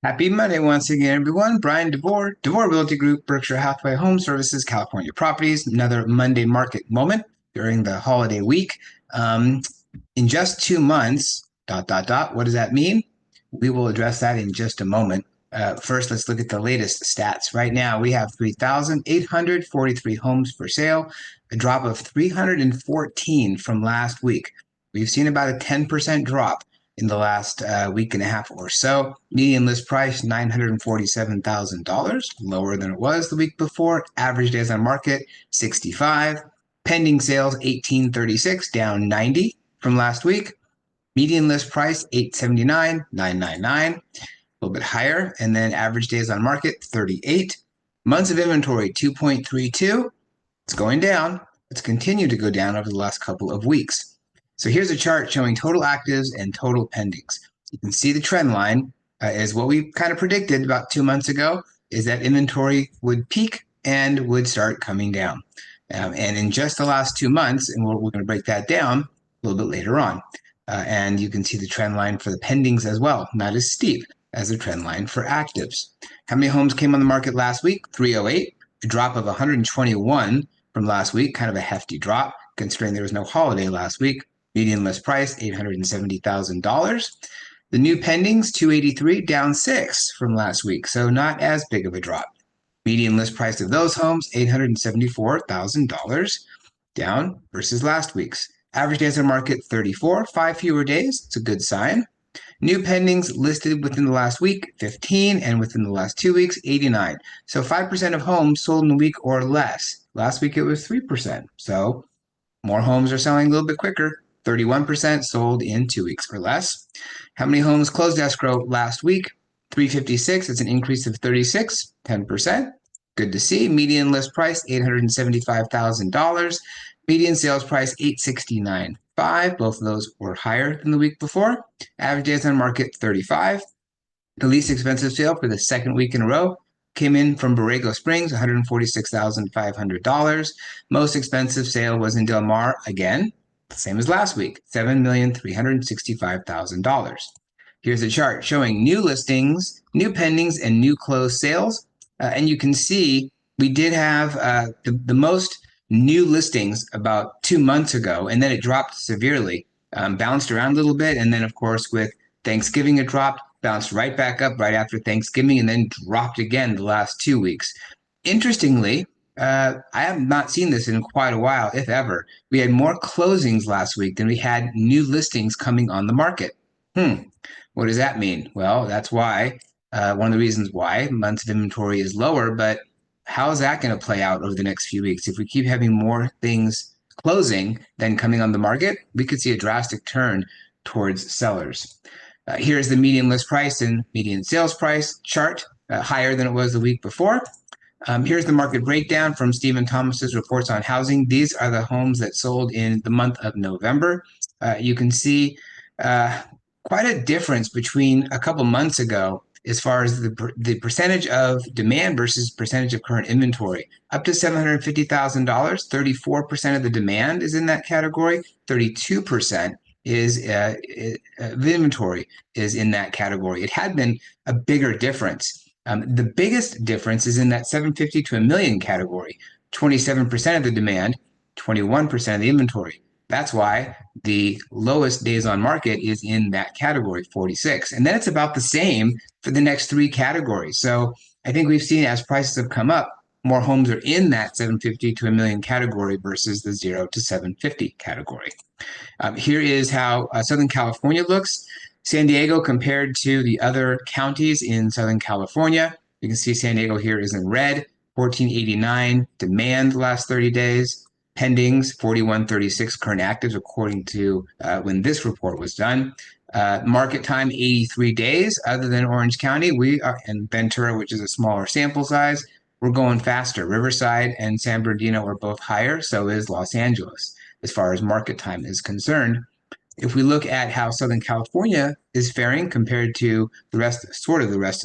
Happy Monday once again, everyone. Bryan Devore, Devore Realty Group, Berkshire Hathaway HomeServices, California Properties. Another Monday market moment during the holiday week. In just 2 months, ... What does that mean? We will address that in just a moment. First, let's look at the latest stats. Right now, we have 3,843 homes for sale, a drop of 314 from last week. We've seen about a 10% drop in the last week and a half or so. Median list price, $947,000, lower than it was the week before. Average days on market, 65. Pending sales, 1,836, down 90 from last week. Median list price, 879,999, a little bit higher. And then average days on market, 38. Months of inventory, 2.32. It's going down. It's continued to go down over the last couple of weeks. So here's a chart showing total actives and total pendings. You can see the trend line is what we kind of predicted about 2 months ago, is that inventory would peak and would start coming down. And in just the last 2 months, and we're going to break that down a little bit later on. And you can see the trend line for the pendings as well, not as steep as the trend line for actives. How many homes came on the market last week? 308, a drop of 121 from last week, kind of a hefty drop, considering there was no holiday last week. Median list price, $870,000. The new pendings, 283, down 6 from last week, so not as big of a drop. Median list price of those homes, $874,000, down versus last week's. Average days on market, 34, 5 fewer days. It's a good sign. New pendings listed within the last week, 15, and within the last 2 weeks, 89. So 5% of homes sold in a week or less. Last week it was 3%. So more homes are selling a little bit quicker. 31% sold in 2 weeks or less. How many homes closed escrow last week? 356. It's an increase of 36, 10%. Good to see. Median list price, $875,000. Median sales price, $869,500. Both of those were higher than the week before. Average days on market, 35. The least expensive sale for the second week in a row came in from Borrego Springs, $146,500. Most expensive sale was in Del Mar again, same as last week, $7,365,000. Here's a chart showing new listings, new pendings, and new closed sales. And you can see we did have the most new listings about 2 months ago, and then it dropped severely, bounced around a little bit, and then, of course, with Thanksgiving, it dropped, bounced right back up right after Thanksgiving, and then dropped again the last 2 weeks. Interestingly, I have not seen this in quite a while, if ever. We had more closings last week than we had new listings coming on the market. What does that mean? Well, that's why, one of the reasons why months of inventory is lower, but how is that going to play out over the next few weeks? If we keep having more things closing than coming on the market, we could see a drastic turn towards sellers. Here's the median list price and median sales price chart, higher than it was the week before. Here's the market breakdown from Stephen Thomas's reports on housing. These are the homes that sold in the month of November. You can see quite a difference between a couple months ago as far as the percentage of demand versus percentage of current inventory. Up to $750,000, 34% of the demand is in that category, 32% is the inventory is in that category. It had been a bigger difference. The biggest difference is in that 750 to a million category, 27% of the demand, 21% of the inventory. That's why the lowest days on market is in that category, 46. And then it's about the same for the next 3 categories. So I think we've seen as prices have come up, more homes are in that 750 to a million category versus the 0 to 750 category. Here is how Southern California looks. San Diego compared to the other counties in Southern California. You can see San Diego here is in red, 1489 demand the last 30 days, pendings 4136 current actives according to when this report was done. Market time 83 days. Other than Orange County, we are in Ventura, which is a smaller sample size. We're going faster. Riverside and San Bernardino are both higher. So is Los Angeles as far as market time is concerned. If we look at how Southern California is faring compared to the rest of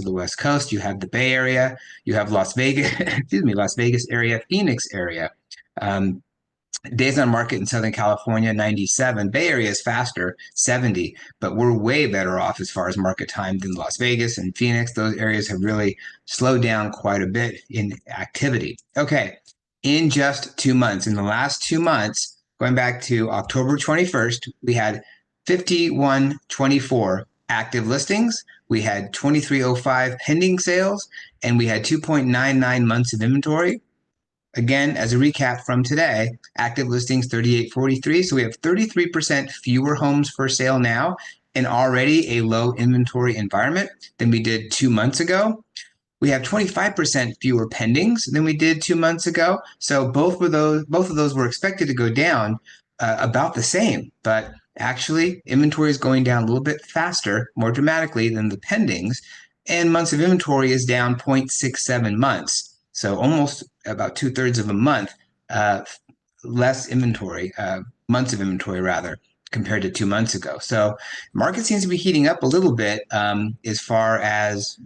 the West Coast, you have the Bay Area, you have Las Vegas, Las Vegas area, Phoenix area. Days on market in Southern California, 97. Bay Area is faster, 70, but we're way better off as far as market time than Las Vegas and Phoenix. Those areas have really slowed down quite a bit in activity. Okay, in just 2 months, in the last 2 months, going back to October 21st, we had 5124 active listings. We had 2305 pending sales, and we had 2.99 months of inventory. Again, as a recap from today, active listings 3843. So we have 33% fewer homes for sale now and already a low inventory environment than we did 2 months ago. We have 25% fewer pendings than we did 2 months ago. So both of those were expected to go down about the same, but actually inventory is going down a little bit faster, more dramatically than the pendings, and months of inventory is down 0.67 months. So almost about 2/3 of a month less inventory, months of inventory rather, compared to 2 months ago. So market seems to be heating up a little bit as far as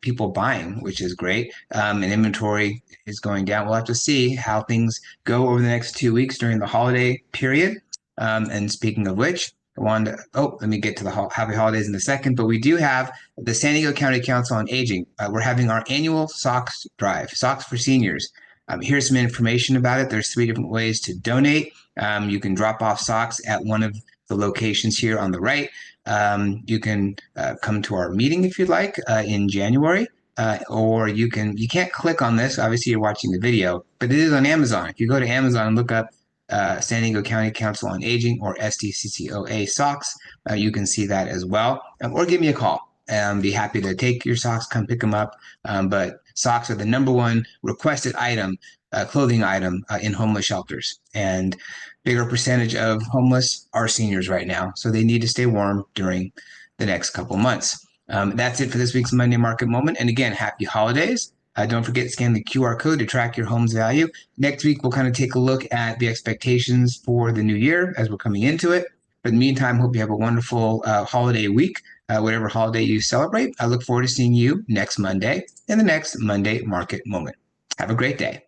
people buying, which is great. And inventory is going down. We'll have to see how things go over the next 2 weeks during the holiday period. And speaking of which, I wanted to, let me get to the happy holidays in a second, but we do have the San Diego County Council on Aging. We're having our annual socks drive, Socks for Seniors. Here's some information about it. There's 3 different ways to donate. You can drop off socks at one of the locations here on the right. You can come to our meeting if you'd like in January, or you can't click on this. Obviously, you're watching the video, but it is on Amazon. If you go to Amazon and look up San Diego County Council on Aging or SDCCOA socks, you can see that as well. Or give me a call. Be happy to take your socks, come pick them up. But socks are the number one requested item, clothing item in homeless shelters. And bigger percentage of homeless are seniors right now. So they need to stay warm during the next couple months. That's it for this week's Monday Market Moment. And again, happy holidays. Don't forget to scan the QR code to track your home's value. Next week, we'll kind of take a look at the expectations for the new year as we're coming into it. But in the meantime, hope you have a wonderful holiday week, whatever holiday you celebrate. I look forward to seeing you next Monday in the next Monday Market Moment. Have a great day.